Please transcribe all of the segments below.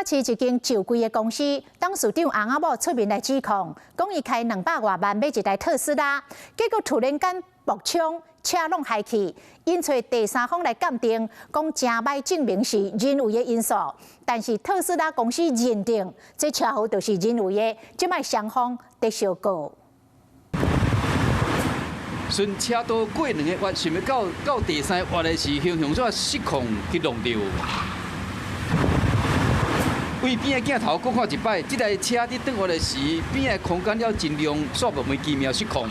市一间旧柜的公司，董事长洪阿某出面来指控，讲伊开200多万买一台特斯拉，结果突然间爆冲，车拢害去。因找第三方来鉴定，讲正歹证明是人为的因素，但是特斯拉公司认定这车祸就是人为的，即摆双方在相告。 顺车道过2个月，想要到第3个月的是形容煞失控去弄到。为边的镜头各看一摆，这台车伫转弯的时，边的空间了尽量煞无门奇妙失控。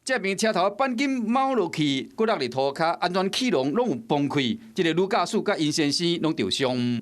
这边车头钣金猫落去，骨落伫涂骹，安全气囊拢有崩开，这个女驾驶甲因先生拢受伤。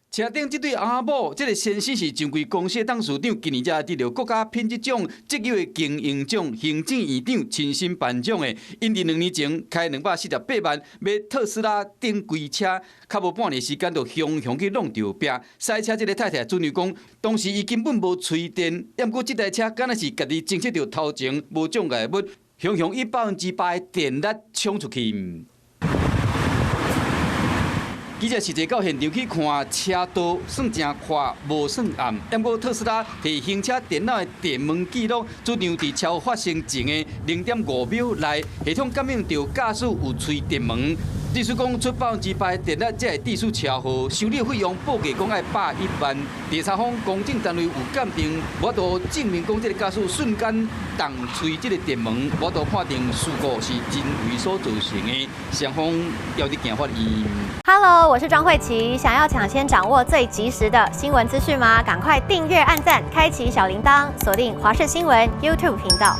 车顶这对翁仔某，这个先生是上柜公司的董事长，今年才得到国家品质奖、职业的经营奖、行政院长亲身颁奖的。因伫2年前开248万买特斯拉顶规车，较无半年时间就雄去弄着壁。赛车这个太太准认讲，当时伊根本无吹电，毋过这台车敢若是家己侦测到头前无障碍物，雄100%的电力冲出去。 记者实际到现场去看，车道算真宽，无算暗。不过特斯拉摕行车电脑的电门记录，主张伫车祸发生前的0.5秒内，系统感应到驾驶有吹电门。律师讲出100%的电力，才会致使车祸。修理费用报价讲要101万。第三方公证单位有鉴定，我都证明讲这个驾驶瞬间动吹这个电门，我都判定事故是人为所造成的。双方要伫行法院。 Hello， 我是庄慧琪。想要抢先掌握最及时的新闻资讯吗？赶快订阅、按赞、开启小铃铛，锁定华视新闻 YouTube 频道。